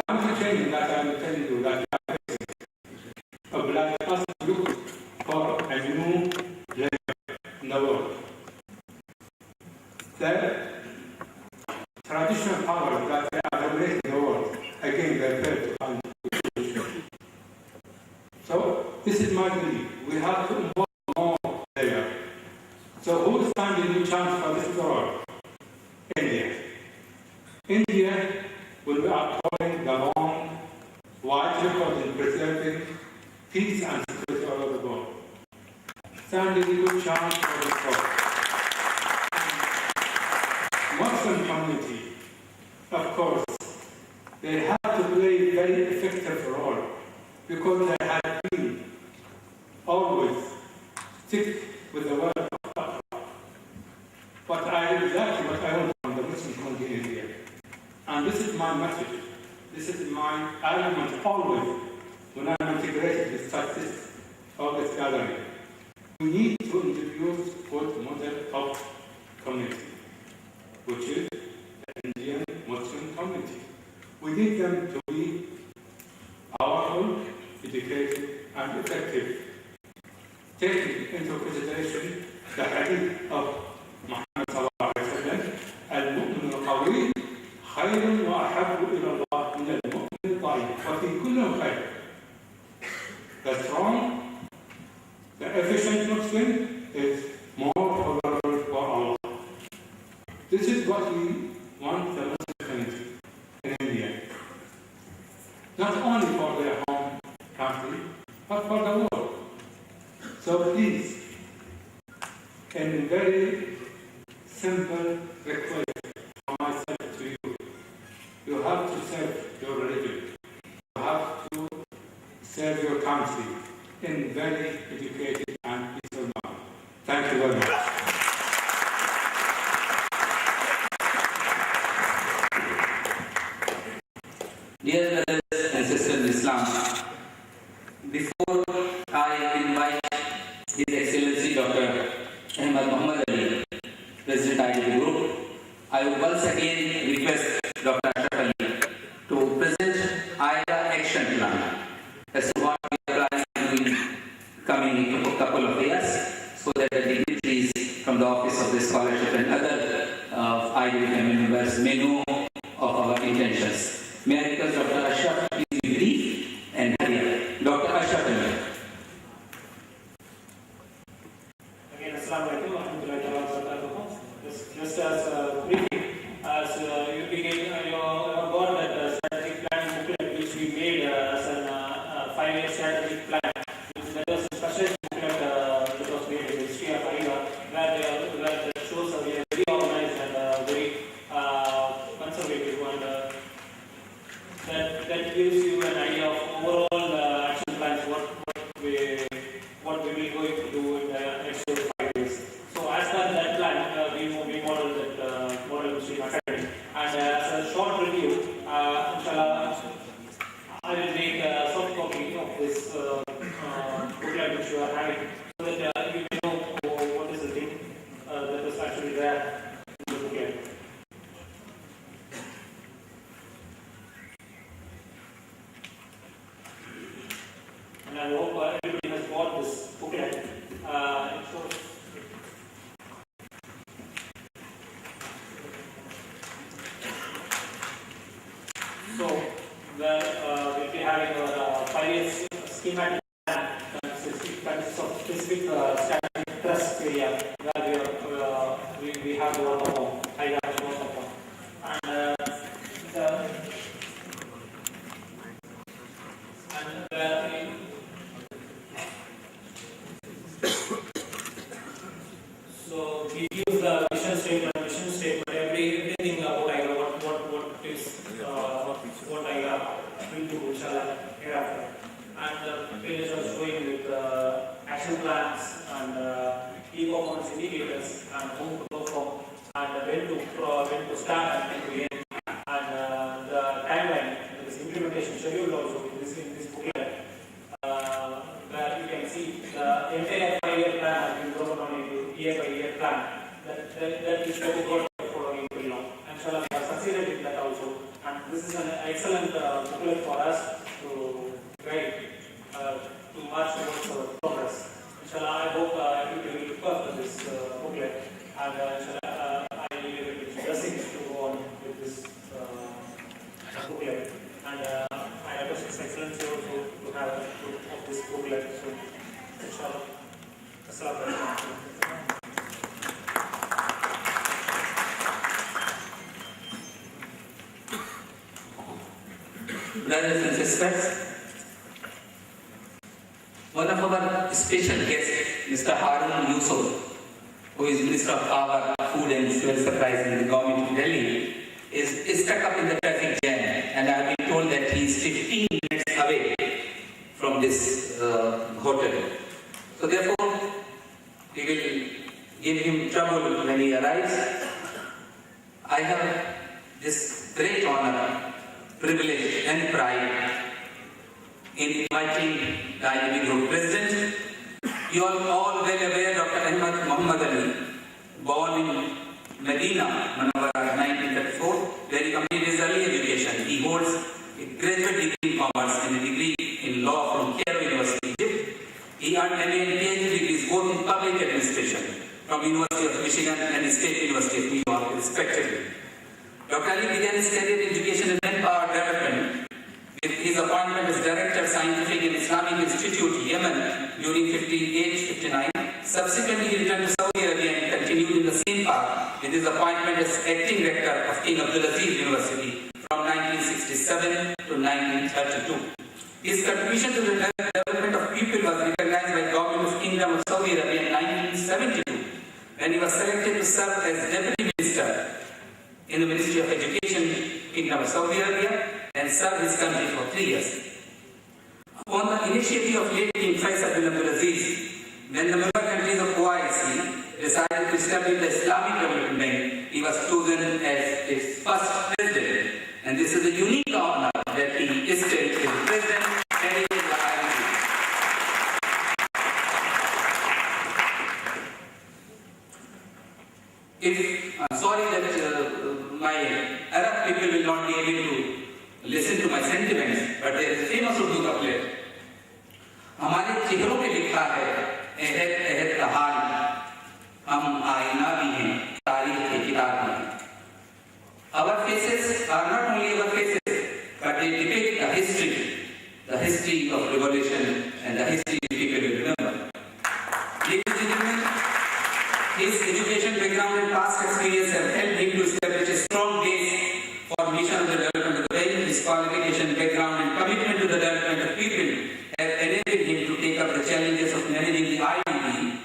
one training that I'm telling you that oblige us to look for a new level in the world. The traditional powers that they are dominating the world, again, they fail to find solution. So this is my belief. We have to involve more there. So who is finding a new chance for this world? India. India will be upholding the long, wide record in preserving peace and security all over the world. Standing a good chance for this world. Muslim community, of course, they have to play a very effective role because they have been always stick with the word of Allah. But exactly what I want from the Muslim community in India. And this is my message. This is my argument always when I'm integrated with success of this gathering. We need to introduce good model of community, which is the Indian Muslim community. We need them to be powerful, educated, and effective, taking into consideration the hadith of Muhammad sallallahu alaihi wasallam, "Al-mu'min al-qawi khayrun wa ahabbu ila Allah min al-mu'min al-da'if wa fi kulli khayr." The strong, the efficient Muslim is more favorable for Allah. This is what we want the Muslim community in India. Not only for their home country, but for the world. So please, in very simple request from myself to you, you have to serve your religion. You have to serve your country in very educated and peaceful manner. Thank you very much. Dear brothers and sisters in Islam, before I invite His Excellency Dr. Ahmad Muhammad Ali, President IDB Group, I would once again request Dr. Ashraf Ali to present IDA Action Plan as to what we are planning to do in coming couple of years, so that the dignitaries from the Office of the Scholarship and other IDB family members may know of our intentions. May I request Dr. Ashraf please be brief and hurry. Dr. Ashraf Ali. Again, Assalamu alaikum wa rahmatullahi wa barakatuh. Just as a briefing, as you begin, your got that strategic planning booklet which we made as a 5-year strategic plan. That was a special booklet that was made in the history of IDA, where it shows that we are very organized and very conservative, and that gives you an idea of overall action plans, what we will be going to do in the next 5 years. So as per that plan, we model that model Muslim Academy. And as a short review, inshallah, I will make a soft copy of this booklet which you are having, so that you may know what is the thing that was actually there in the booklet. And I hope everybody has bought this booklet. It shows. So, we'll be having a 5-year schematic plan consists of specific strategic thrust area where we have to work upon, I have to work upon. So we use the mission statement, everything about IDA, what is what IDA will do, inshallah, hereafter. And the pages are showing with action plans and key performance indicators and whom to perform and when to start and when to end. And the timeline, this implementation schedule also in this booklet, where you can see the entire 5-year plan has been broken down into year-by-year plan. That is what we got following till now. Inshallah, we have succeeded in that also. And this is an excellent booklet for us to guide, to march towards our progress. Inshallah, I hope everybody will look after this booklet, and inshallah, I will give it blessings to go on with this booklet. And I request His Excellency also to have a book of this booklet. So, inshallah, Assalamu alaikum. Brothers and sisters, one of our special guests, Mr. Harun Yusuf, who is Minister of Power, Food and Civil Supplies in the government of Delhi, is stuck up in the traffic jam, and I have been told that he is 15 minutes away from this hotel. So therefore, we will give him trouble when he arrives. I have this great honor, privilege and pride in inviting the IDB Group President. You are all well aware Dr. Ahmad Muhammad Ali, born in Medina, Manawara, 1934, where he completed his early education. He holds a graduate degree in commerce and a degree in law from Cairo University, Egypt. He earned MA and PhD degrees both in public administration from University of Michigan and State University of New York, respectively. Dr. Ali began his career in education and manpower development with his appointment as Director of Scientific and Islamic Institute, Yemen, during 58-59. Subsequently, he returned to Saudi Arabia and continued in the same path with his appointment as Acting Rector of King Abdulaziz University from 1967 to 1932. His contribution to the development of people was recognized by the government of Kingdom of Saudi Arabia in 1972 when he was selected to serve as Deputy Minister in the Ministry of Education, Kingdom of Saudi Arabia, and served his country for 3 years. Upon the initiative of late King Faisal bin Abdulaziz, when the member countries of OIC decided to establish the Islamic Development Bank, he was chosen as its first president, and this is a unique honor that he is still the president heading the IDB. I'm sorry that my Arab people will not be able to listen to my sentiments, but there is a famous Urdu couplet. हमारे चेहरों पे लिखा है अहद अहद का हाल, हम आईना भी हैं तारीख की किताब में. Our faces are not only our faces, but they depict the history of revolution and the history people will remember. Ladies and gentlemen, his education background and past experience have helped him to establish a strong base for mission of the development of the bank. His qualification, background and commitment to the development of people have enabled him to take up the challenges of managing the IDB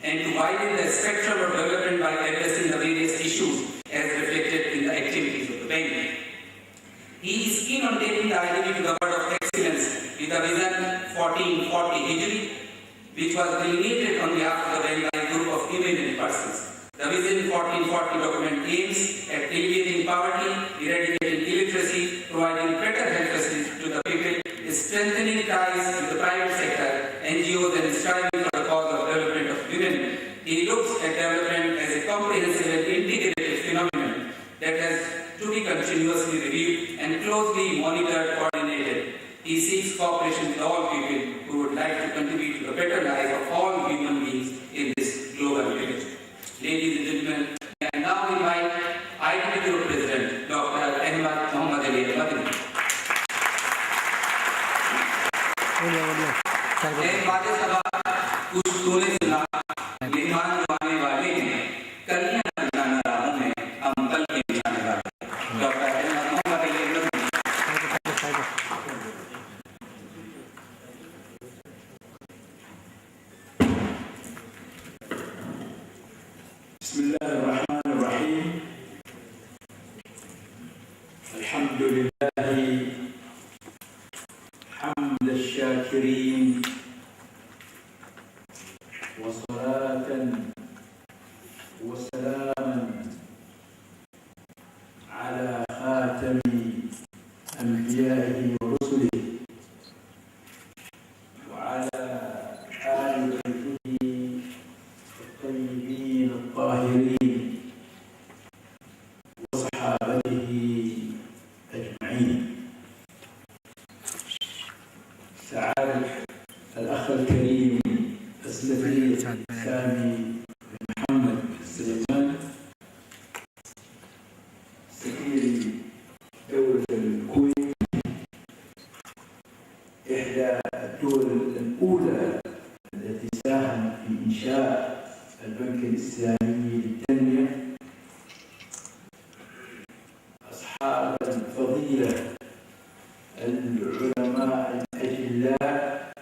and to widen the spectrum of development by addressing the various issues as reflected in the activities of the bank. He is keen on taking the IDB to the world of excellence with a vision 1440 Hijri, which was delineated on behalf of the bank by a group of eminent persons. The Vision 1440 document aims at alleviating poverty, eradicating illiteracy, providing better health facilities to the people, strengthening ties with the private sector, NGOs, and striving for the cause of development of women. He looks at development as a comprehensive and integrated phenomenon that has to be continuously reviewed and closely monitored, coordinated. He seeks cooperation with all people who would like to contribute to the better life of all human beings in this global village. Ladies and gentlemen, I now invite IDB Group President Dr. Ahmad Muhammad Ali Madani. वादे सभा कुछ तूने सुना मेहमान जो आने वाले हैं कलियां बजाना राहों में हम कल के बिछाने वाले डॉक्टर अहमद मोहम्मद अली मदनी. बिस्मिल्लाहिर्रहमानिर्रहीम. अल्हम्दुलिल्लाह حمد الشاكرين وصلاة وسلاما على خاتم أنبيائه ورسله وعلى آل بيته الطيبين الطاهرين وصحابته أجمعين. الكريم السفير سامي محمد سليمان، سفير دولة الكويت، إحدى الدول الأولى التي ساهمت في إنشاء البنك الإسلامي للتنمية، أصحاب الفضيلة العلماء الأجلاء،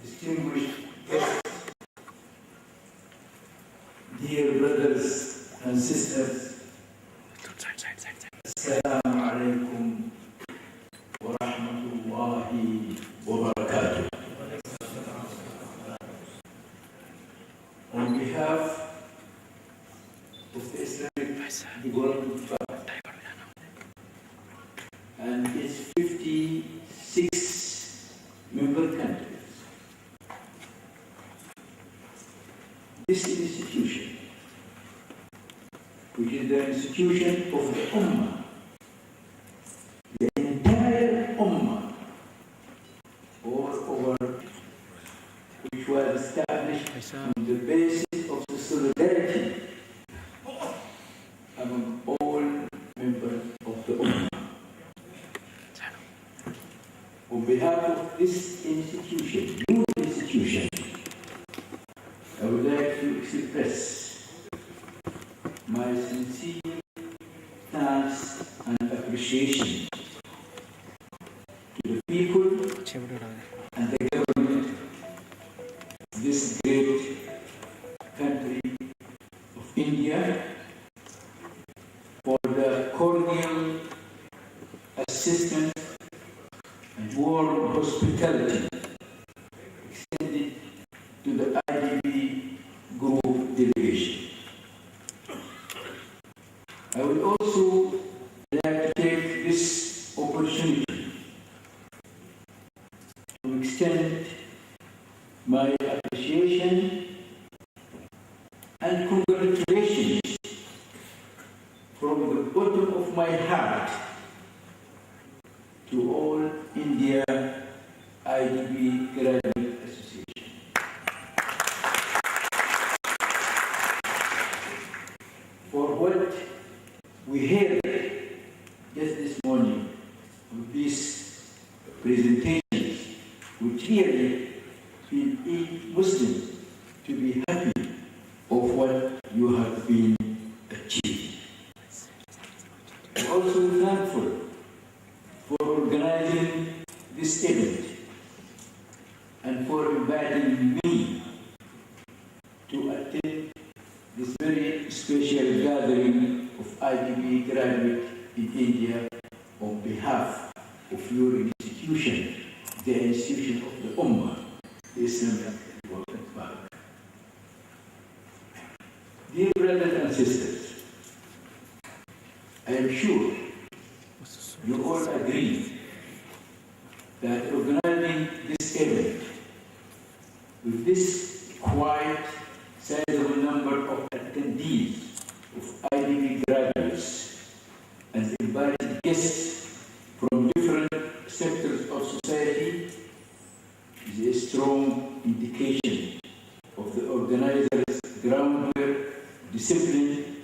distinguished guests, dear brothers and sisters, السلام عليكم ورحمة الله وبركاته. On behalf of the Islamic Development Fund and its 56 member countries, this institution, which is the institution of the Ummah, the entire Ummah, all over, which was established on the basis of the solidarity among all members of the Ummah. On behalf of this institution, your institution, I would like to express my sincere thanks and appreciation to the people and the government of this great country of India for the cordial assistance and warm hospitality extended to the IDB group delegation. I would also like to take this opportunity to extend my appreciation and congratulations from the bottom of my heart to all India IDB Graduate Association. For what we heard just this morning of these presentations, we clearly feel each Muslim to be happy of what you have been achieved. I'm also thankful for organizing this event and for inviting me to attend this very special gathering of IDB graduates in India on behalf of your institution, the institution of the Ummah, the Islamic Development Bank. Dear brothers and sisters, I am sure you all agree that organizing this event with this quite sizable number of attendees of IDB graduates and invited guests from different sectors of society is a strong indication of the organizers' groundwork, discipline,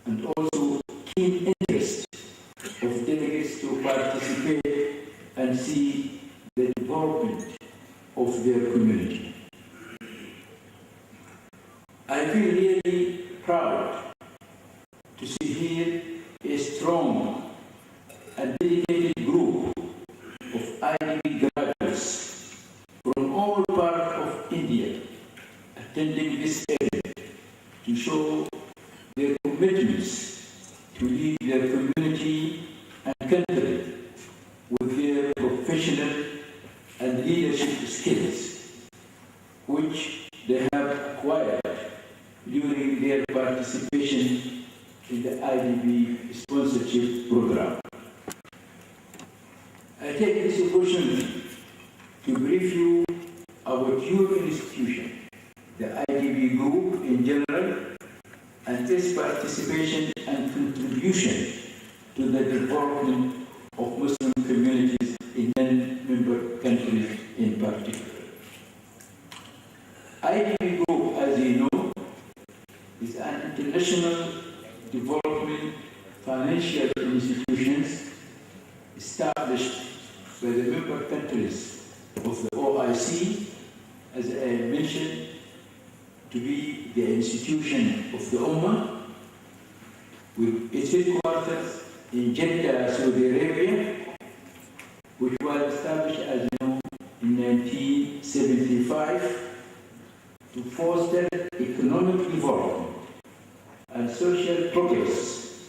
and also keen interest of delegates to participate and see the development of their community. I feel really proud to see here a strong and dedicated group of IDB graduates from all parts of India attending this event to show their commitments to lead their community and country with their professional and leadership skills, which they have acquired during their participation in the IDB sponsorship program. I take this opportunity to brief you about your institution, the IDB group in general, and its participation and contribution to the development of Muslim communities in non-member countries in particular. IDB Group, as you know, is an international development financial institutions established by the member countries of the OIC, as I mentioned, to be the institution of the Ummah, with its headquarters in Jeddah, Saudi Arabia, which was established, as you know, in 1975 to foster economic development and social progress,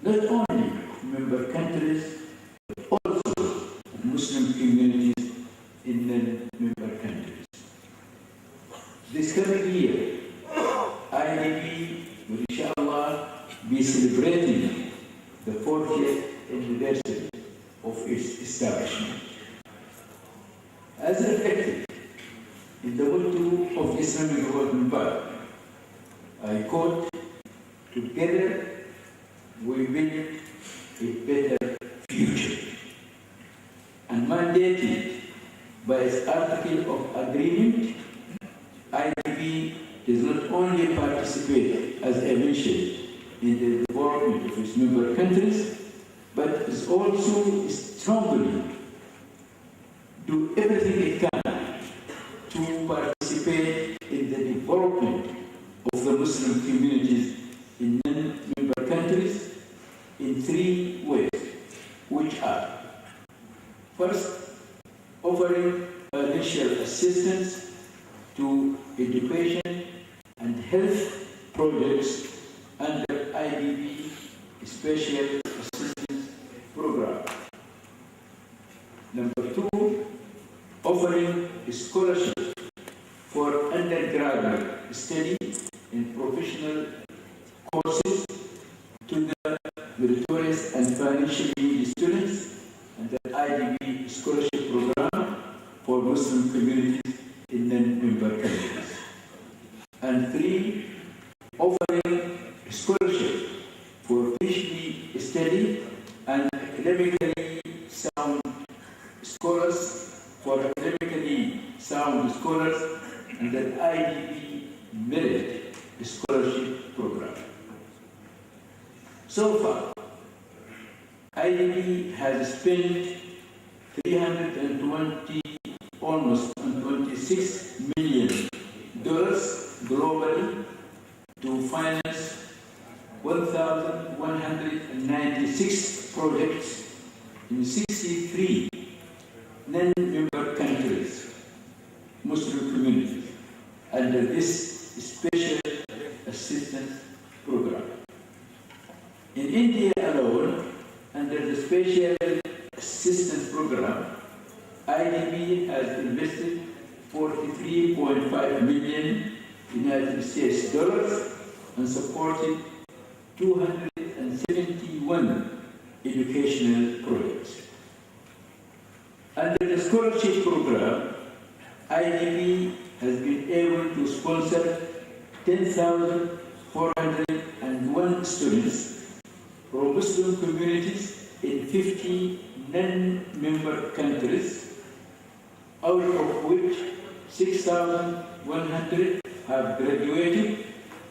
not only member countries, but also Muslim communities in non-member countries. This coming year, IDB will inshallah be celebrating the 40th anniversary of its establishment. As reflected in the motto of the Islamic Development Bank, I quote, "Together we build a better future," and mandated by its article of agreement, IDB does not only participate, as I mentioned, in the development of its member countries, but is also strongly do everything it can to participate in the development of the Muslim communities in non-member countries in three ways, which are: first, offering financial assistance to education and health projects under IDB Special Assistance Program. Number two, offering a scholarship for undergraduate study in professional courses to the meritorious and financially needy students under IDB Scholarship Program for Muslim communities in non-member countries. And three, offering a scholarship for PhD study and academically sound scholars, under IDB Merit Scholarship Program. So far, IDB has spent almost $26 million globally to finance 1,196 projects in 63 non-member countries, Muslim communities, under this special assistance program. In India alone, under the special assistance program, IDB has invested $43.5 million United States dollars and supported 271 educational projects. Under the scholarship program, IDB has been able to sponsor 10,401 students from Muslim communities in 50 non-member countries, out of which 6,100 have graduated,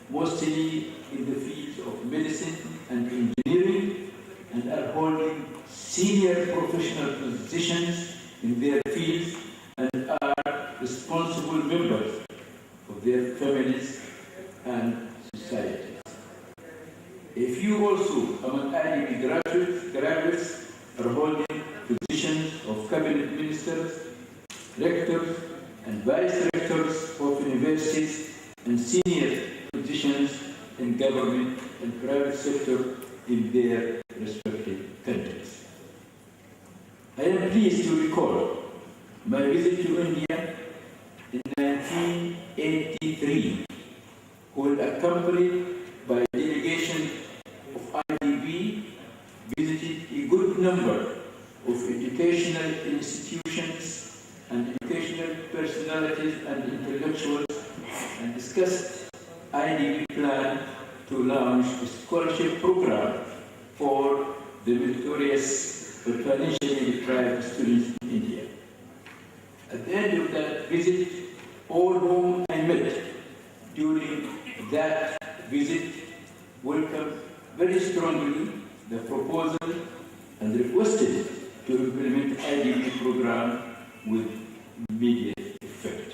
mostly in the fields of medicine and engineering, and are holding senior professional positions in their fields and are responsible members of their families and societies. A few also among IDB graduates are holding positions of cabinet ministers, rectors, and vice rectors of universities, and senior positions in government and private sector in their respective countries. I am pleased to recall my visit to India in 1983, when accompanied by a delegation of IDB, visited a good number of educational institutions and educational personalities and intellectuals, and discussed IDB plan to launch a scholarship program for the meritorious but financially deprived students in India. At the end of that visit, all whom I met proposal and requested to implement IDB program with immediate effect.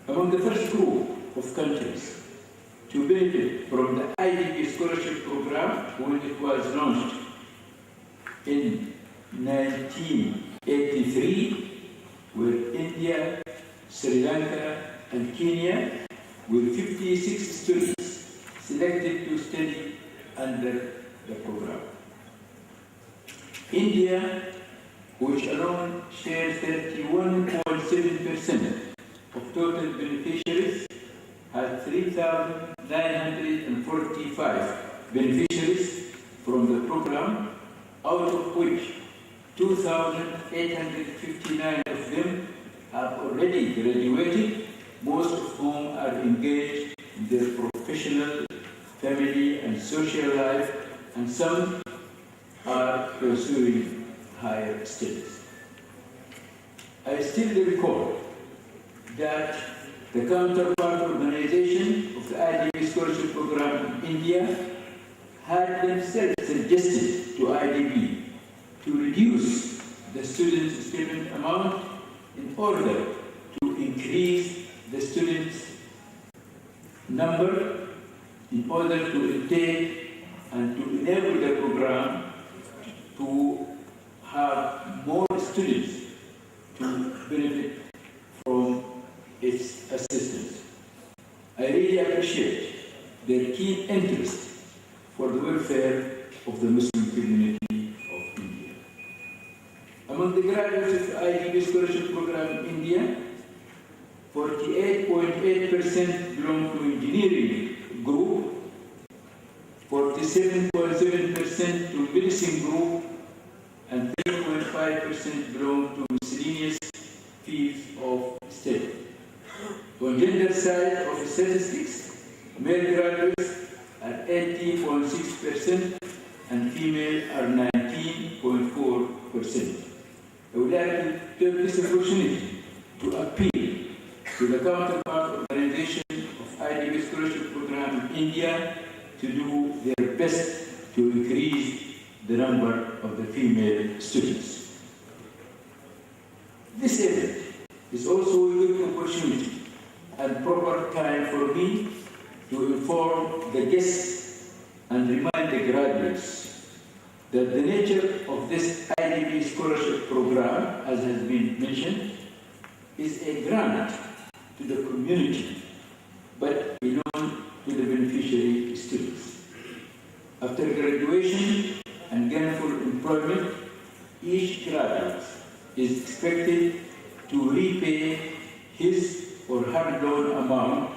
Among the first group of countries to benefit from the IDB scholarship program when it was launched in 1983 were India, Sri Lanka, and Kenya, with 56 students selected to study under the program. India, which alone shares 31.7% of total beneficiaries, had 3,945 beneficiaries from the program, out of which 2,859 of them have already graduated, most of whom are engaged in their professional, family, and social life, and some are pursuing higher studies. I still recall that the counterpart organization of the IDB scholarship program in India had themselves suggested to IDB to reduce the students' stipend amount in order to increase the students' number, in order to intake and to enable the program to have more students to benefit from its assistance. I really appreciate their keen interest for the welfare of the Muslim community of India. Among the graduates of the IDB scholarship program in India, 48.8% belong to engineering group, 47.7% to medicine group, and 3.5% belong to miscellaneous fields of study. On gender side of statistics, male graduates are 80.6% and female are 19.4%. I would like to take this opportunity to appeal to the counterpart organization of IDB scholarship program in India to do their best to increase the number of the female students. This event is also a good opportunity and proper time for me to inform the guests and remind the graduates that the nature of this IDB scholarship program, as has been mentioned, is a grant to the community, but belongs to the beneficiary students. After graduation and gainful employment, each graduate is expected to repay his or her loan amount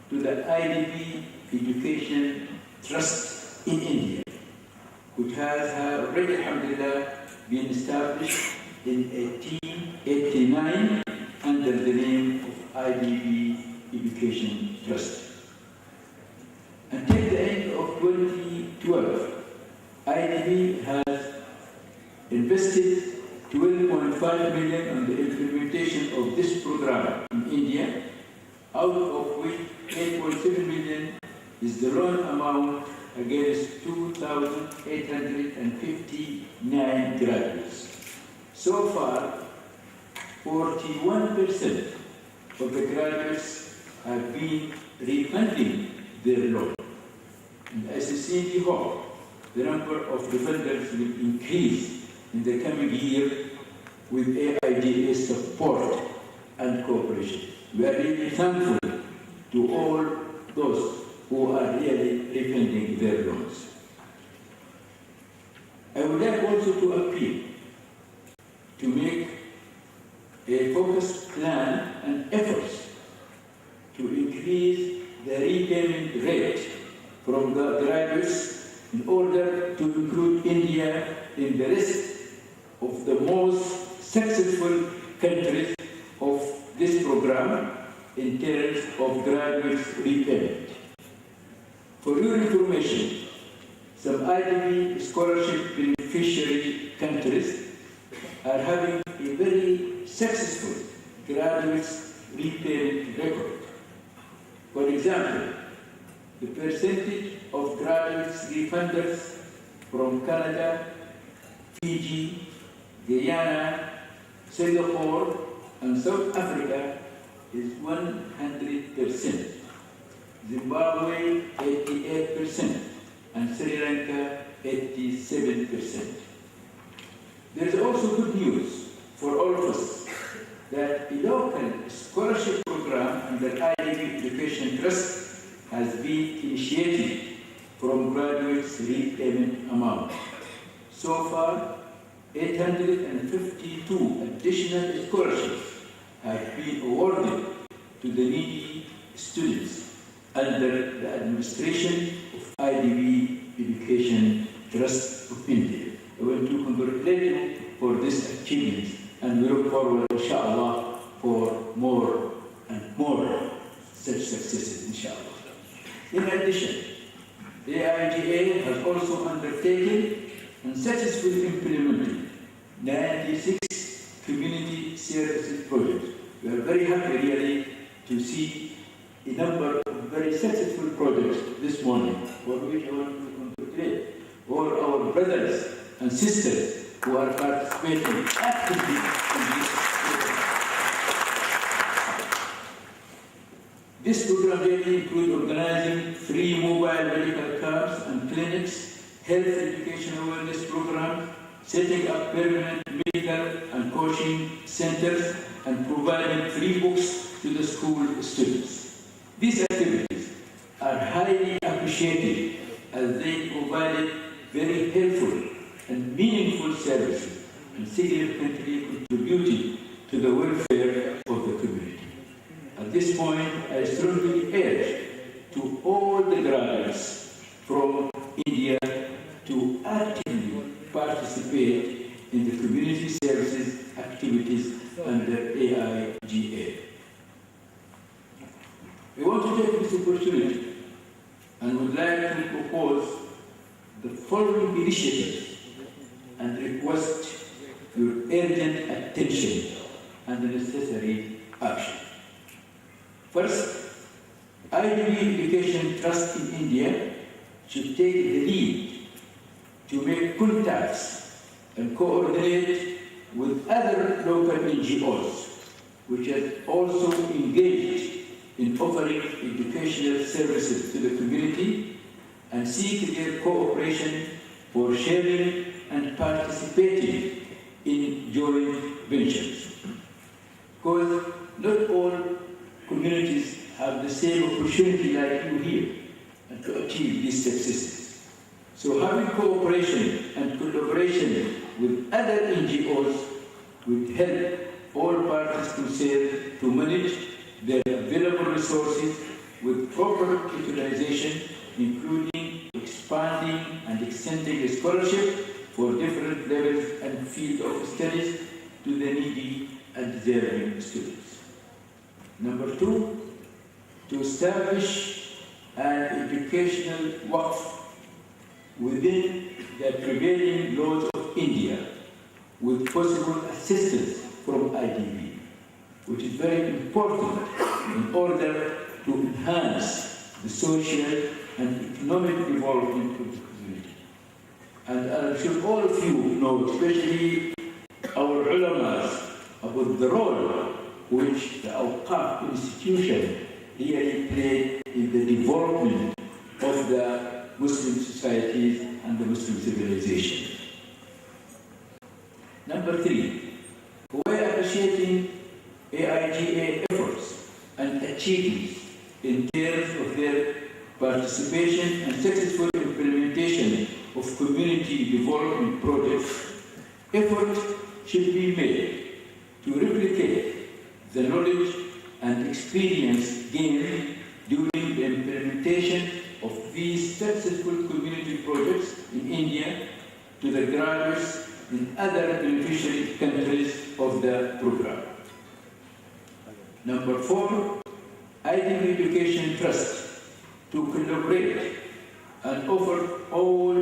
to the IDB Education Trust in India, which has already, alhamdulillah, been established in 1889 under the name of IDB Education Trust. Until the end of 2012, IDB has invested 12.5 million on the implementation of this program in India, out of which 8.7 million is the loan amount against 2,859 graduates. So far, 41% of the graduates have been refunding their loan. And as a sincerely hope, the number of refunders will increase in the coming year with AIDA support and cooperation. We are really thankful to all those who are really refunding their loans. I would like also to appeal to make a focused plan and efforts to increase the repayment rate from the graduates in order to include India in the list of the most successful countries of this program in terms of graduate repayment. For your information, some IDB scholarship beneficiary countries are having a very successful graduates repayment record. For example, the percentage of graduates refunders from Canada, Fiji, Guyana, Singapore, and South Africa is 100%. Zimbabwe, 88%, and Sri Lanka, 87%. There is also good news for all of us that a local scholarship program under IDB Education Trust has been initiated from graduates' repayment amount. So far, 852 additional scholarships have been awarded to the needy students under the administration of IDB Education Trust of India. I want to congratulate you for this achievement, and we look forward, inshallah, for more and more such successes, inshallah. In addition, the AIGA has also undertaken and successfully implemented 96 community services projects. We are very happy really to see a number of very successful projects this morning, for which I want to congratulate all our brothers and sisters who are participating actively in this program. This program really includes organizing free mobile medical camps and clinics, health education awareness program, setting up permanent medical and coaching centers, and providing free books to the school students. These activities are highly appreciated as they provided very helpful and meaningful services and significantly contributed to the welfare of the community. At this point, I strongly urge to all the graduates from India to actively participate in the community services activities under AIGA. We want to take this opportunity and would like to propose the following initiatives and request your urgent attention and the necessary action. First, IDB Education Trust in India should take the lead to make contacts and coordinate with other local NGOs, which have also engaged in offering educational services to the community, and seek their cooperation for sharing and participating in joint ventures. Because not all communities have the same opportunity like you here and to achieve these successes. So having cooperation and collaboration with other NGOs will help all parties concerned to manage their available resources with proper utilization, including expanding and extending the scholarship for different levels and fields of studies to the needy and deserving students. Number two, to establish an educational waqf within the prevailing laws of India with possible assistance from IDB, which is very important in order to enhance the social and economic development of the community. And I'm sure all of you know, especially our ulamas, about the role which the Awqaf institution really played in the development of the Muslim societies and the Muslim civilization. Number three, while appreciating AIGA efforts and achievements in terms of their participation and successful implementation of community development projects, effort should be made to replicate the knowledge and experience gained during the implementation of these successful community projects in India to the graduates in other beneficiary countries of the program. Number four, IDB Education Trust to collaborate and offer all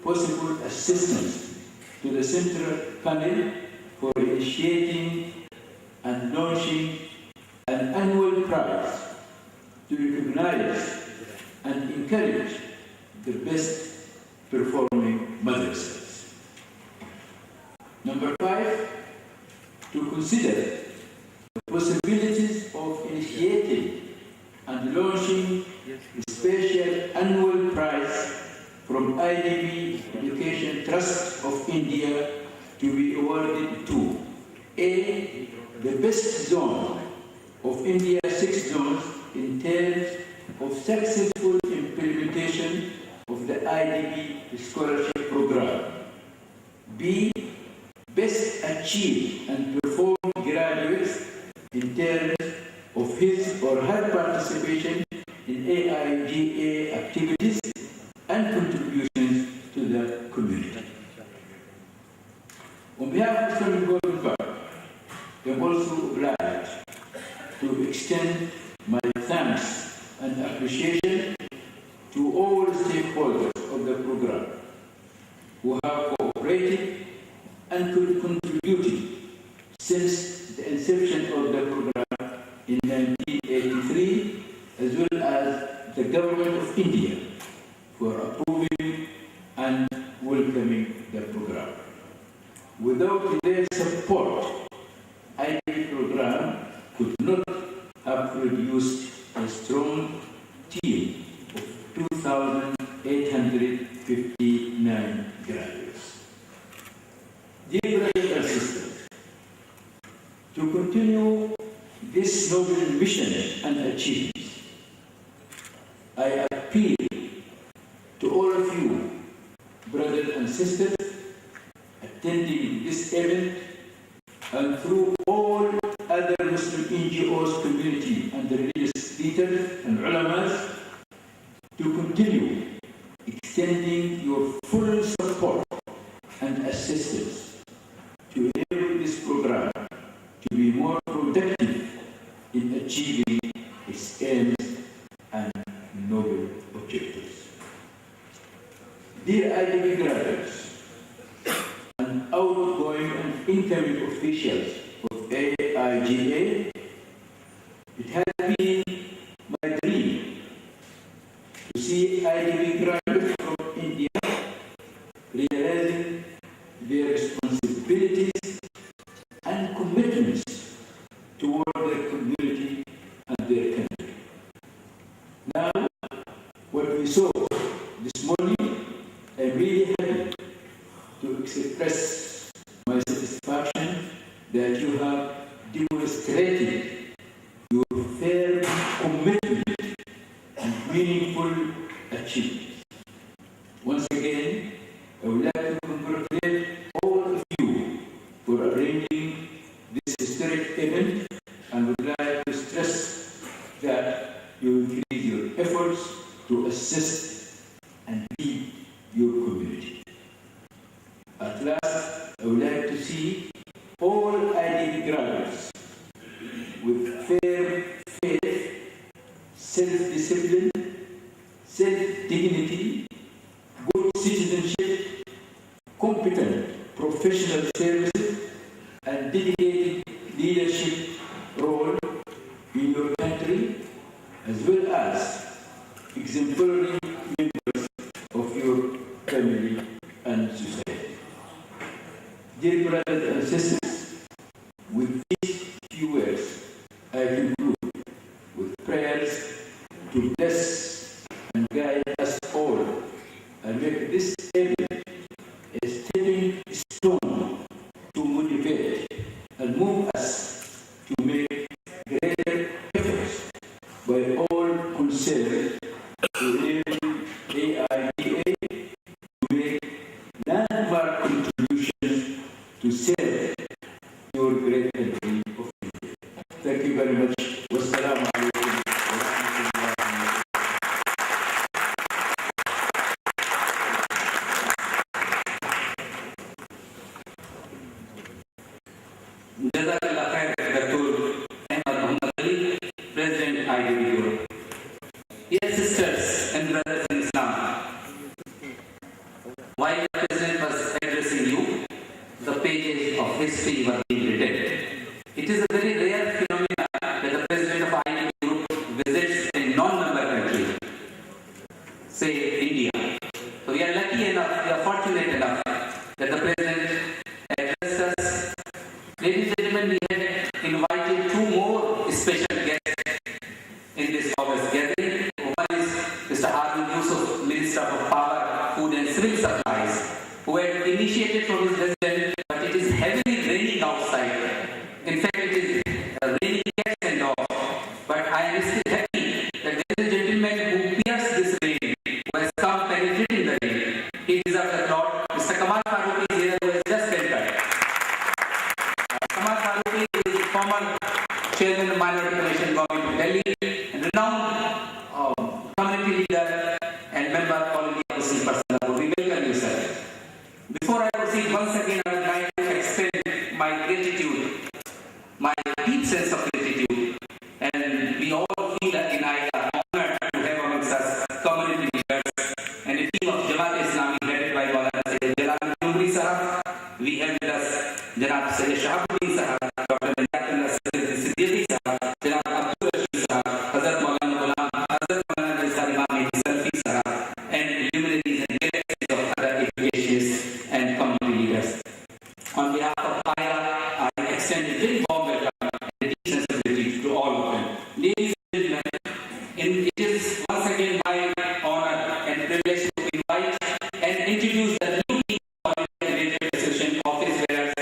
possible assistance to the Central Panel for initiating and launching an annual prize to recognize and encourage the best performing madrasas. Number 5, to consider the possibilities of initiating and launching a special annual prize from IDB Education Trust of India to be awarded to A, the best zone of India's 6 zones in terms of successful implementation of the IDB scholarship program. B, best achieved and performed graduates in terms of his or her participation in AIGA activities and contributions to the community. On behalf of the Golden Park, I am also obliged to extend my thanks and appreciation to all stakeholders of the program who have cooperated and contributed since the inception of the program in 1983, as well as the Government of India for approving and welcoming the program. Without their support, IDB program could not have produced a strong team of 2,859 graduates. Dear brothers and sisters, to continue this noble mission and achievements, I appeal to all of you, brothers and sisters, attending this event and through all other Muslim NGOs, community and religious leaders and ulamas, to continue extending your full support and assistance to enable this program to be more productive in achieving its aims and noble objectives. Dear IDB graduates and outgoing and incoming officials of AIGA, it has been my dream to see IDB graduates from India realizing their responsibilities and commitments toward their community and their country. Now, what we saw this morning, I'm really happy to express my satisfaction that you have demonstrated your firm commitment and meaningful achievements. Once again, I would like to congratulate all of you for arranging this historic event and would like to stress that you increase your efforts to assist and lead your community. At last, I would like to see all IDB graduates with firm faith, self-discipline, self-dignity, good citizenship, competent professional services, and dedicated leadership role in your country, as well as exemplary members of your family and society. Dear brothers and sisters, with these few words, I conclude with prayers to bless and guide us all and make this event a stepping stone to motivate and move us to make greater efforts by all concerned to enable AIDA to make landmark contributions to serve your great country of India. Thank you very much. Wassalamu alaikum wa rahmatullahi. Jazakallah khair, Dr. Ahmad Muhammad Ali, President IDB Group. Dear sisters and brothers in Islam, while the President was addressing you, the pages of history were being written. It is a very rare phenomenon that the President of IDB Group visits a non-member country, say India. So we are lucky enough Chairman of Minority Commission, Government of Delhi, and renowned community leader and member of All India Muslim Personnel. We welcome you, sir. Before I proceed, once again I would like to extend my gratitude, my deep sense of gratitude, and we all feel that in IDA honored to have amongst us community leaders and a team of Jamaat Islami led by Maulana Sayyid Jalal Jumri Sahab. We have with us Janab Sayyid Shahabuddin Sahab, Dr. Najatullah Siddiqui Sahab, Janab Abdul Rashid Sahab, Hazrat Maulana Ghulam, Hazrat Maulana Nisar Imam Mehdi Salfi Sahab, and luminaries and galaxies of other educationists and community leaders. On behalf of IDA, I extend a very warm welcome and a deep sensibility to all of them. Ladies and gentlemen, it is once again my honor and privilege to invite and introduce the new team of Radio Association office bearers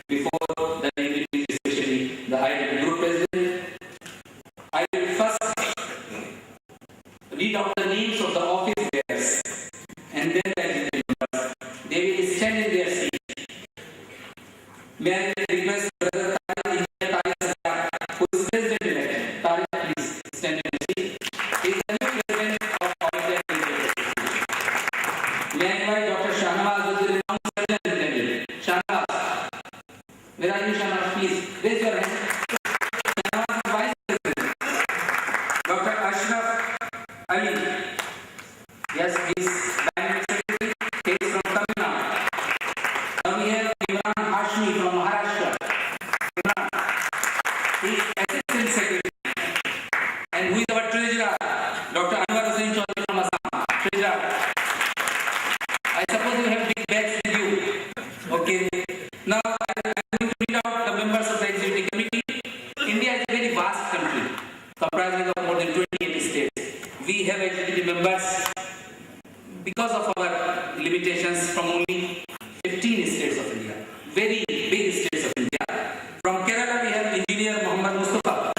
before the dignitaries, especially the IDB Group President. I will first read out the names of the office bearers and then the dignitary members. They will stand in their seat. May I request Brother Tariq, who is President-elect. Tariq, please stand in your seat. He is the new President of All India Radio. May I invite Dr. Shahnawaz, who is the renowned surgeon in Delhi. Shahnawaz, where are you, Shahnawaz? Please raise your hand. Shahnawaz is Vice President. Dr. Ashraf Ali, yes, he is Dynamic Secretary. He is from Tamil Nadu. Now we have Imran Hashmi from Maharashtra. Imran, he is Assistant Secretary. And who is our Treasurer? Dr. Anwar Hussain Chaudhary from Assam. Treasurer. I suppose you have big bags with you. Okay. Now I am going to read out the members of the Executive Committee. India is a very vast country, comprising of more than 28 states. We have executive members because of our limitations from only 15 states of India. Very big states of India. From Kerala, we have Engineer Muhammad Mustafa.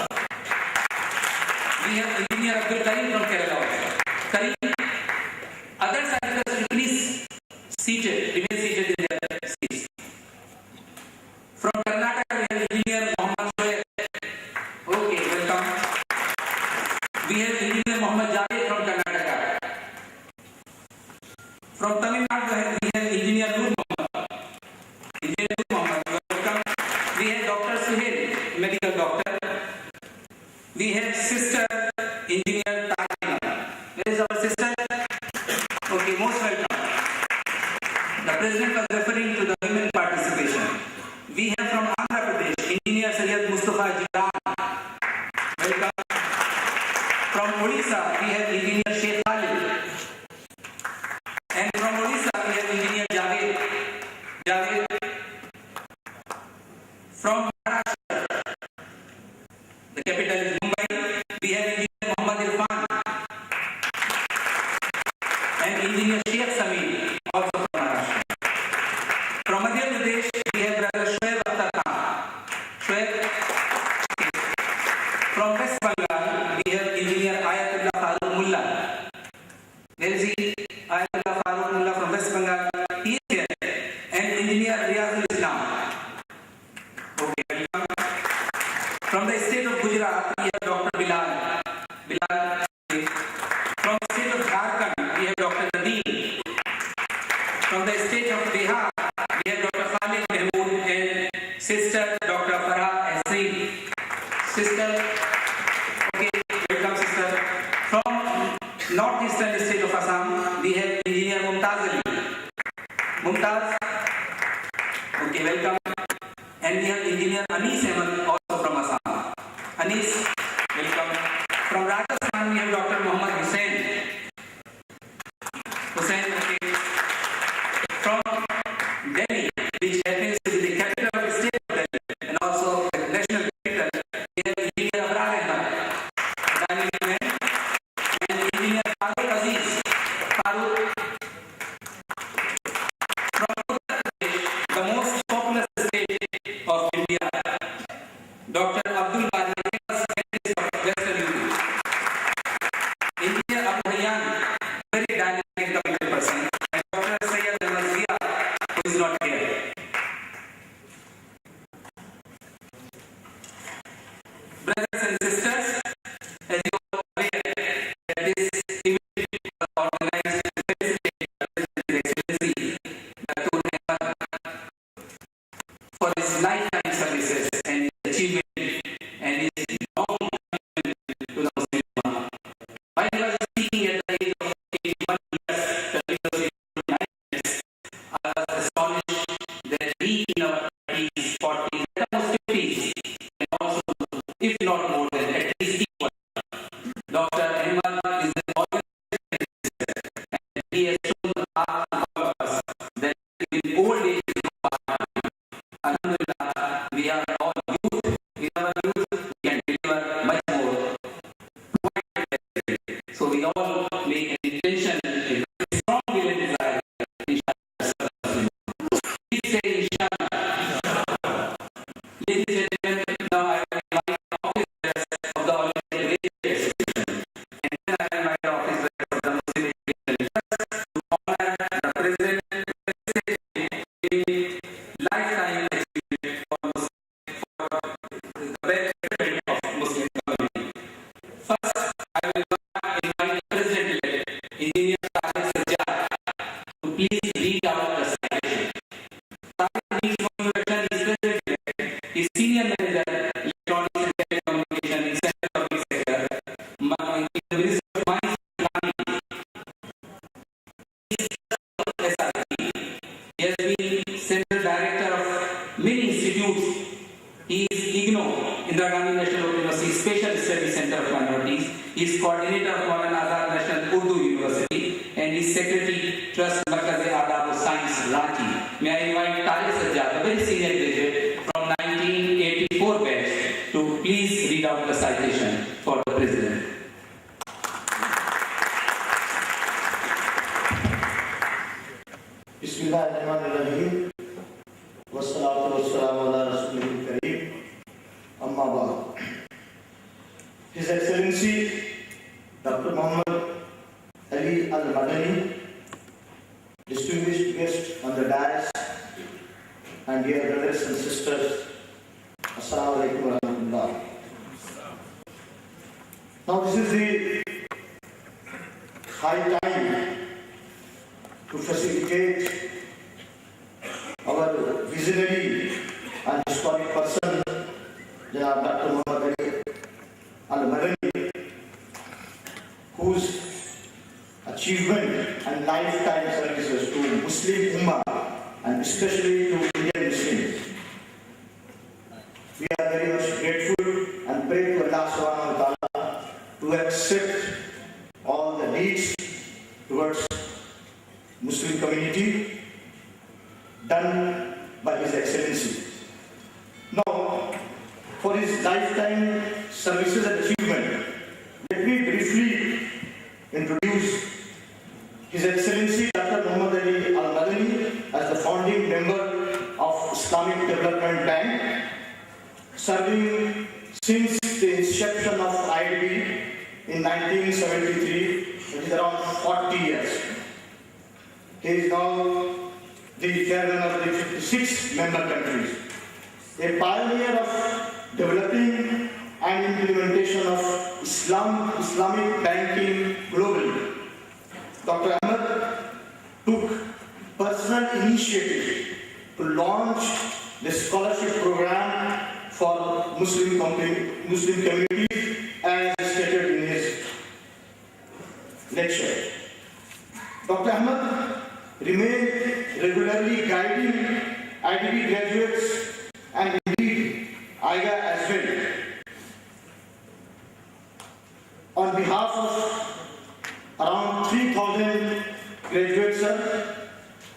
We have Engineer Abdul Karim from Kerala also. Karim. Others are requested to please remain seated in their seats. From Karnataka, we have Engineer Muhammad Shoaib. Okay, welcome. We have Engineer Muhammad Javed from Karnataka. From Tamil Nadu, we have Engineer Nur Muhammad. Engineer Nur Muhammad, welcome. We have Dr. Suhail, medical doctor. We have Sister Engineer Tajina. Where is our sister? Okay, most welcome. The President was referring to the women participation. We have from Andhra Pradesh, Engineer Sayyid Mustafa Jilan. Welcome. From Odisha, we have Engineer Sheikh Khalid. And from Odisha, we have Engineer Javed. From Maharashtra, the capital is Mumbai, we have Engineer Muhammad Irfan. And Engineer Sheikh Samir, also from Maharashtra. From Madhya Pradesh, we have Brother Shoaib Akhtar Khan. Shoaib. From West Bengal, we have Engineer Ayatullah Farooq Mullah. Where is he? Ayatullah Farooq Mullah from West Bengal. He is here. And Engineer Riyazul Islam. Okay, welcome. From the state of Gujarat, we have Dr. Bilal. From the state of Jharkhand, we have Dr. Nadeem. From the state of Bihar, we have Dr. Khalid Mahmood and Sister Dr. Farah Asri. Sister, okay, welcome sister. From northeastern state of Assam, we have Engineer Mumtaz Ali. Mumtaz, okay, welcome. And we have Engineer Anis Ahmed, also from Assam. Anis, welcome. From Rajasthan, we have Dr. Muhammad Hussain. Okay. From Delhi, which happens to be the capital of the state of Delhi, and also the national capital, we have Engineer Abrar Ahmed, and Engineer Farooq Aziz. From Uttar Pradesh, the most populous state of India, Dr. Abdul Bari, Brothers and sisters, as you are aware that this event was organized by His Excellency Dr. for his lifetime services and his achievement and his long commitment to the Muslim Ummah. While he was speaking at the age of 81 years, the University of United, I was astonished that we in our 30s, 40s, at almost 50s, and also, if not more than at least equal, Dr. Ahmad is an organized and he has shown all of us that in old age, Alhamdulillah, we are all youth. In our youth, we can deliver much more. So we all make an intention, a very strong will and desire, inshallah. Please say inshallah. Ladies and gentlemen, now I will invite the officers of the All India Radio Association, and then I will invite the officers of the Muslim Education Trust to honor the President lifetime achievement for the betterment of Muslim community. First, I will invite the President-elect, Engineer Sajjad, to please read out the citation. Sajjad needs for introduction is President-elect, is Senior Manager, Electronics and Telecommunication in Central Public Sector, in the Ministry of Mines and Mining. He has been Central Director of many institutes. He is IGNO, Indira Gandhi National University Special Studies Center of Minorities. He is Coordinator of Maulana Azad National Urdu University and is Secretary Trust Markaz-e-Adab Science Ranchi. May I invite Tariq Sajjad, a very senior graduate from 1984 batch, to please read out the citation for the President. Bismillahirrahmanirrahim. Wassalatu wassalamu ala rasulihil kareem. Amma ba'd. His Excellency Dr. Muhammad Ali Al-Madani, distinguished guest on the dais, and dear brothers and sisters, Assalamu alaikum wa rahmatullah. Now this is the high time to facilitate our visionary and historic person, Dr. Muhammad Ali Al-Madani, whose achievement and lifetime services to Muslim Ummah and especially to Indian Muslims. We are very much grateful and pray to Allah subhanahu wa ta'ala to accept all the deeds towards Muslim community done by His Excellency. Now, for his lifetime services and achievement, let me briefly introduce His Excellency Dr. Muhammad Ali Al-Madani as the founding member of Islamic Development Bank, serving since the inception of IDB in 1973, which is around 40 years. He is now the chairman of the 56 member countries, a pioneer of developing and implementation of Islamic banking globally. Dr. Ahmad took personal initiative to launch the scholarship program for Muslim communities as stated in his lecture. Dr. Ahmad remained regularly guiding IDB graduates and indeed IGA as well. On behalf of around 3,000 graduates, sir,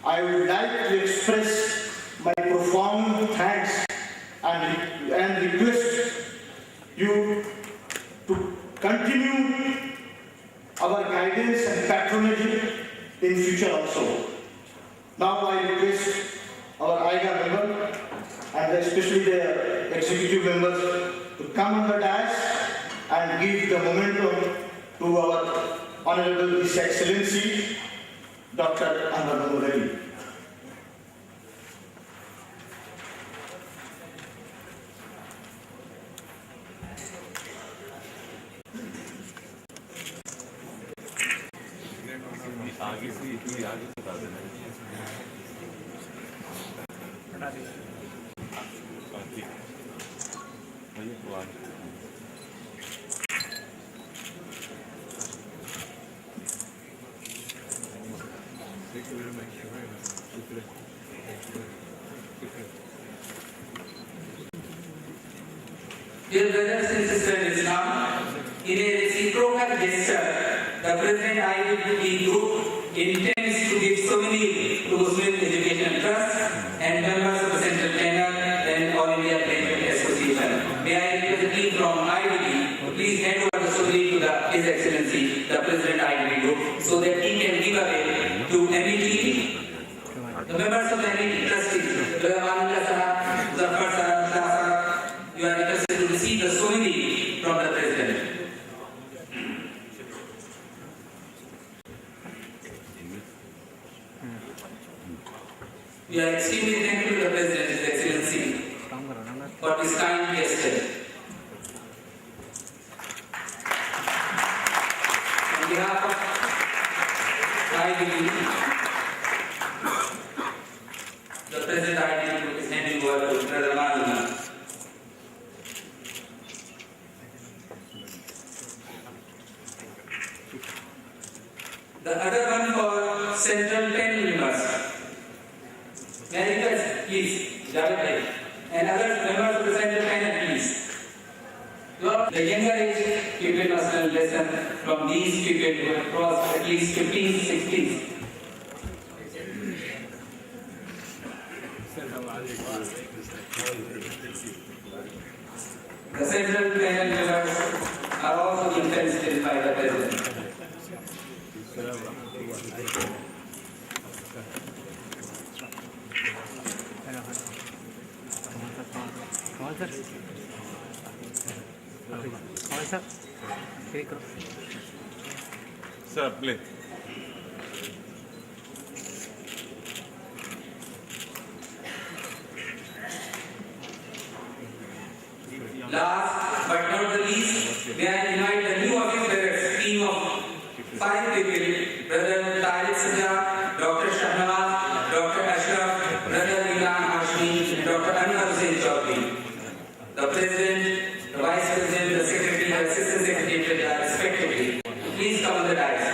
I would like to express my profound thanks and request you to continue our guidance and patronage in future also. Now I request our IGA member and especially the executive members to come on the dais and give the momentum to our Honorable His Excellency Dr. Ahmad Ali. Dear brothers and sisters in Islam, in a reciprocal gesture, the President IDB Group intends to give souvenir to Muslim Education Trust and members of the Central Panel and All India Plaintiff Association. May I request the team from IDB, please hand over the souvenir to His Excellency, the President IDB Group, so that he can give away to MET, the members of the MET trustees, Brother Manullah Sahab, Zafar Sahab, Shah Sahab, you are requested to receive the souvenir from the President. We are extremely thankful to the President, His Excellency, for this kind gesture. On behalf of IDB, the President IDB is handing over to Brother Manullah. The other one for Central 10 members. May I request, please, Javed bhai, and other members of the Central Panel, please. The younger age pupil must learn lesson from these pupils who have crossed at least 15, 16. The Central Panel members are also being felicitated by the President. Sir, play. Last but not the least, may I invite the new office bearers, team of 5 people, Brother Tariq Sajjad, Dr. Shahnawaz, Dr. Ashraf, Brother Ilan Hashmi, and Dr. Anwar Hussain Chaudhary. The President, the Vice President, the Secretary, the Assistant Secretary are respectively. Please come on the dais.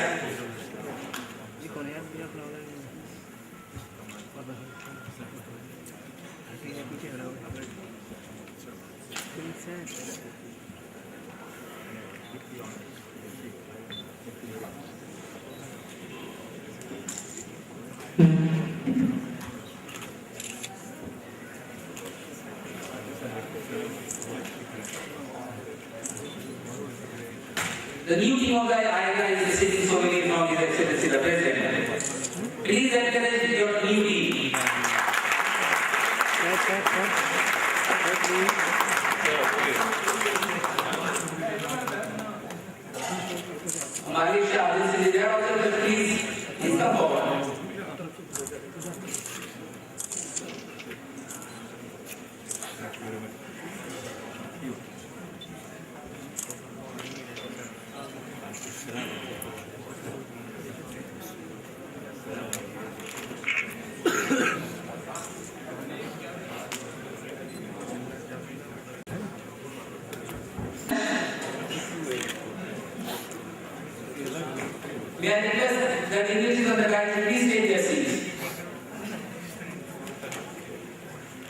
The new team of the IDB is receiving souvenir from His Excellency the President. Please encourage your new team. Malish Adil is there also, but please come forward. May I request that individuals on the guide please take their seats.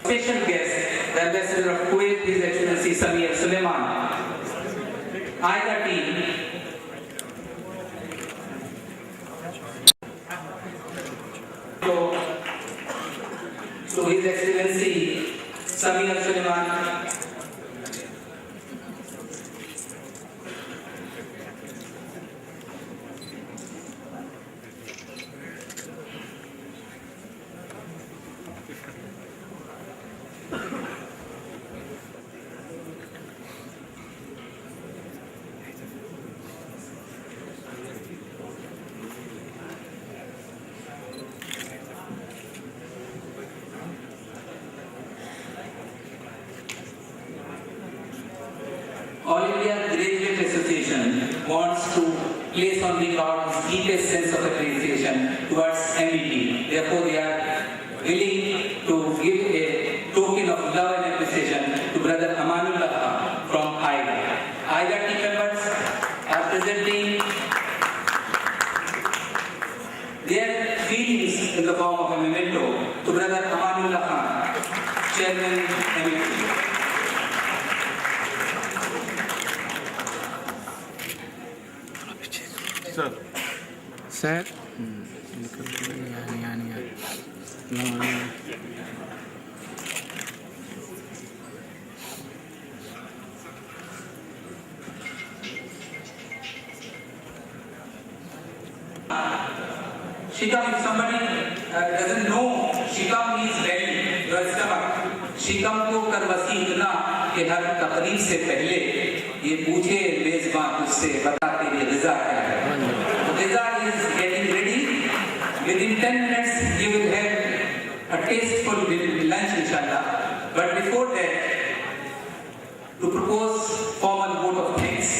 Special guest, the Ambassador of Kuwait, His Excellency Samir Suleiman. IDA team. So His Excellency Samir Suleiman. All India Graduate Association wants to place on record its deepest sense of appreciation Brother Amanullah Khan from IDA. IDA team members are presenting their feelings in the form of a memento to Brother Amanullah Khan, Chairman MFC. Sir. Sir. Shikam, if somebody doesn't know, Shikam means belly, your stomach. Shikam को कर वसी इतना कि हर तकरीब से पहले ये पूछे मेजबान उससे बता तेरी ग़िज़ा क्या है. ग़िज़ा is getting ready. Within 10 minutes you will have a tasteful lunch inshallah. But before that, to propose formal vote of thanks,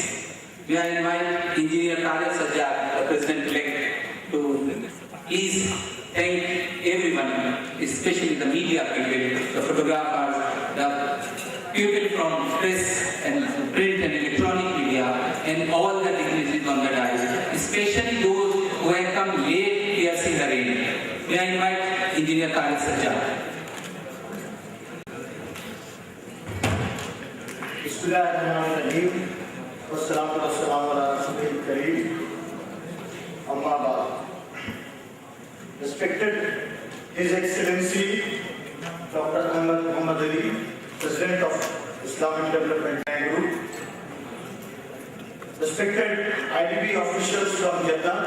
we are invite Engineer Tariq Sajjad, the President-elect, to please thank everyone, especially the media people, the photographers, the people from press and print and electronic media, and all the dignitaries on the dais, especially those who have come late piercing the rain. May I invite Engineer Tariq Sajjad. Bismillahirrahmanirrahim. Wassalatu wassalamu ala rasulil kareem. Amma ba'd. Respected His Excellency Dr. Ahmad Muhammad Ali, President of Islamic Development Bank Group. Respected IDB officials from Jeddah.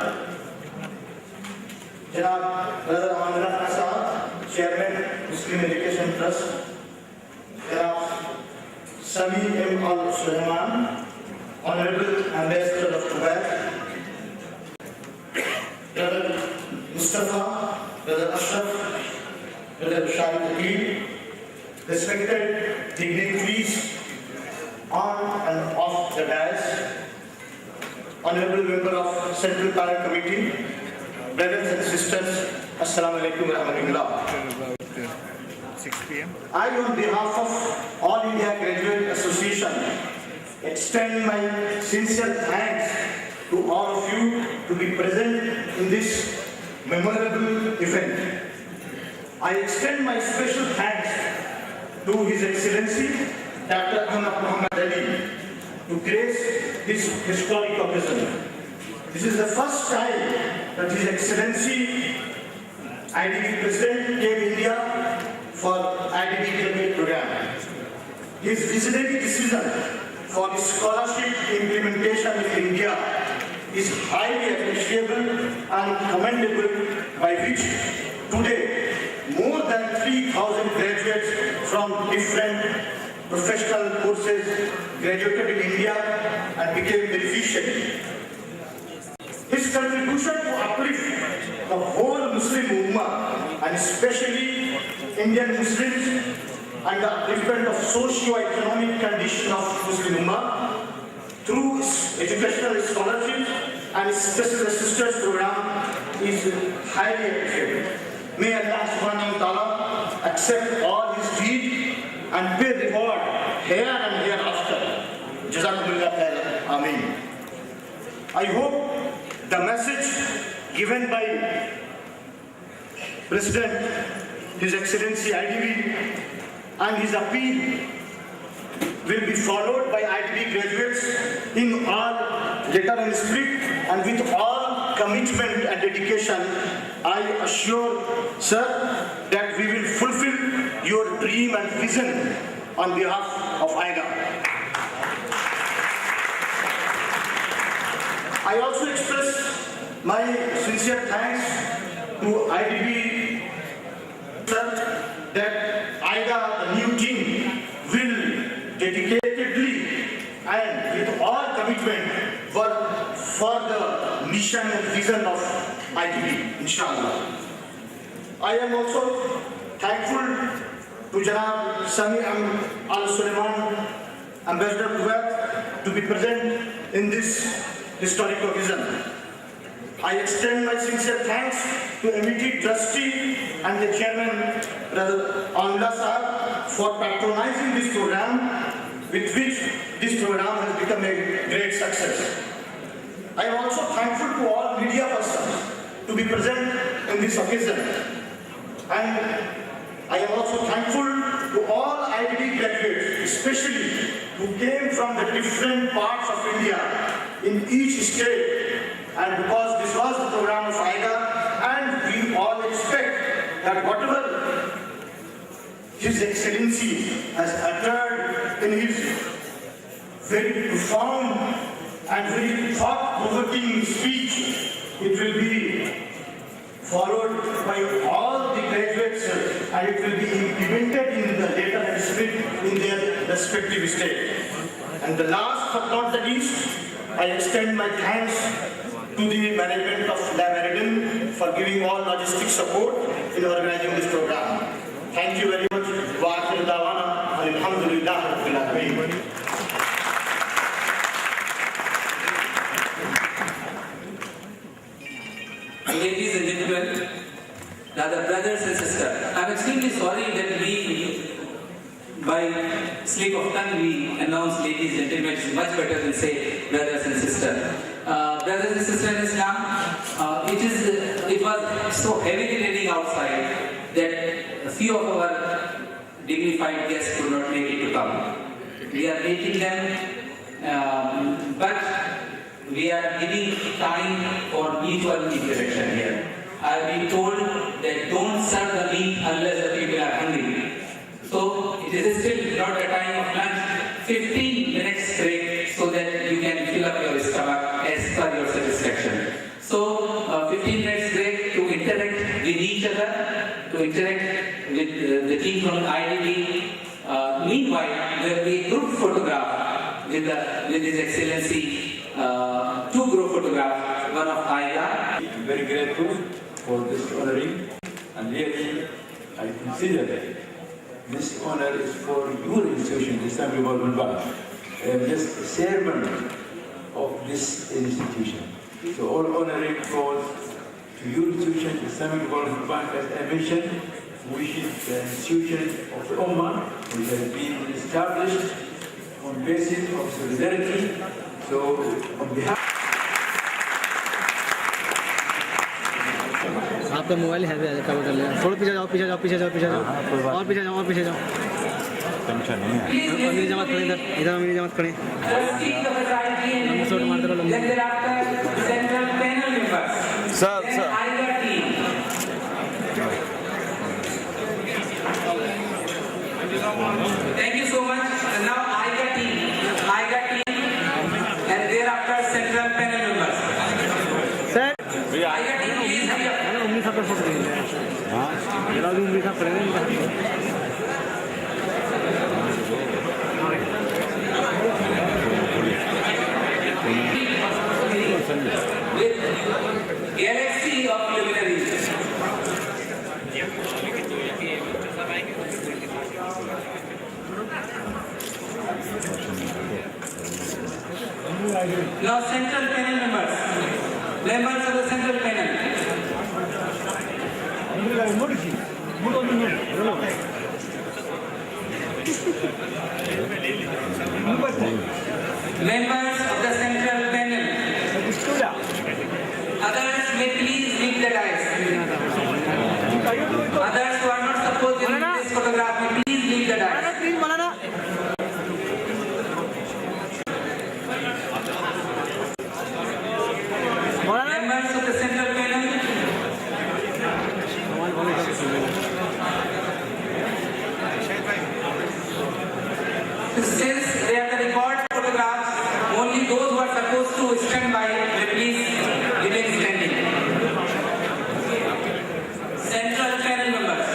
Janab Brother Amanullah Khan Sahab, Chairman Muslim Education Trust. Janab Sami M. Al Sulaiman, Honorable Ambassador of Kuwait. Brother Mustafa, Brother Ashraf, Brother Shahid Akil, respected dignitaries on and off the dais, Honorable Member of Central Parliament Committee, brothers and sisters, Assalamu alaikum wa rahmatullah. 6 p.m. I, on behalf of All India Graduate Association, extend my sincere thanks to all of you to be present in this memorable event. I extend my special thanks to His Excellency Dr. Ahmad Muhammad Ali to grace this historic occasion. This is the first time that His Excellency IDB President came India for IDB graduate program. His visionary decision for the scholarship implementation in India is highly appreciable and commendable, by which today more than 3,000 graduates from different professional courses graduated in India and became beneficiaries. His contribution to uplift the whole Muslim Ummah, and especially Indian Muslims, and the upliftment of socio-economic condition of Muslim Ummah through educational scholarships and special assistance program is highly appreciated. May Allah subhanahu wa ta'ala accept all his deeds and pay reward here and hereafter. Jazakumullah khairan. Ameen. I hope the message given by President, His Excellency IDB, and his appeal will be followed by IDB graduates in all letter and spirit and with all commitment and dedication. I assure, sir, that we will fulfill your dream and vision on behalf of IDA. I also express my sincere thanks to IDB, sir, that IDA, the new team, will dedicatedly and with all commitment work for the mission and vision of IDB, inshallah. I am also thankful to Janab Sami Al Sulaiman, Ambassador of Kuwait, to be present in this historic occasion. I extend my sincere thanks to MIT Trustee and the Chairman, Brother Amanullah Sahab, for patronizing this program with which this program has become a great success. I am also thankful to all media persons to be present in this occasion. And I am also thankful to all IDB graduates, especially who came from the different parts of India in each state. And because this was the program of IDA, and we all expect that whatever His Excellency has uttered in his very profound and very thought-provoking speech, it will be followed by all the graduates and it will be implemented in the letter and spirit in their respective state. And the last but not the least, I extend my thanks to the management of La Meridian for giving all logistic support in organizing this program. Thank you very much. Wa akhir da'wana alhamdulillah rabbil alamin. Ladies and gentlemen, rather brothers and sisters, I'm extremely sorry that we, by slip of tongue, we announce ladies and gentlemen. It's much better than say brothers and sisters. Brothers and sisters in Islam, it was so heavily raining outside that a few of our dignified guests could not make it to come. We are meeting them, but we are giving time for mutual interaction here. I have been told that don't serve the meat unless the people are hungry. So it is still not the time of lunch. 15 minutes break so that you can fill up your stomach as per your satisfaction. So 15 minutes break to interact with each other, to interact with the team from IDB. Meanwhile, there will be a group photograph with His Excellency. Two group photographs, one of Aida. I'm very grateful for this honoring, and really I consider that this honor is for your institution, the Islamic Development Bank. I am just a chairman of this institution. So all honoring goes to your institution, the Islamic Development Bank, as I mentioned, which is the institution of the Ummah, which has been established on basis of solidarity. So, on behalf आपका mobile है cover कर लिया थोड़ा पीछे जाओ पीछे जाओ पीछे जाओ पीछे जाओ और पीछे जाओ और पीछे जाओ टेंशन नहीं है अमीर जमात खड़े इधर इधर अमीर जमात खड़े लंबा शॉट मारते रहो लंबा sir Thank you so much. And now IDA team, and thereafter central panel members. Sir IDA team, please hurry up. मैंने उम्मीद पर फोटो ली हां मेरा भी उम्मीद पर with galaxy of luminaries. Now central panel members of the central panel. Members of the central panel. Others may please leave the dais. Others who are not supposed to leave this photograph may please leave the dais. Members of the central panel. Since they are the record photographs, only those who are supposed to stand by may please remain standing. Central panel members.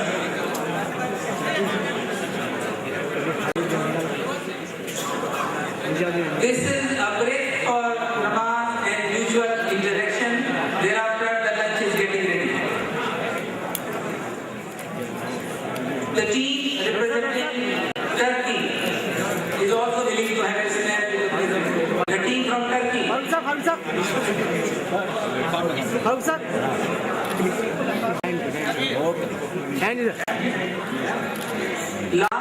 This is a break for namaz and usual interaction. Thereafter, the lunch is getting ready. The team representing Turkey is also willing to have a snap with the president. The team from Turkey. Last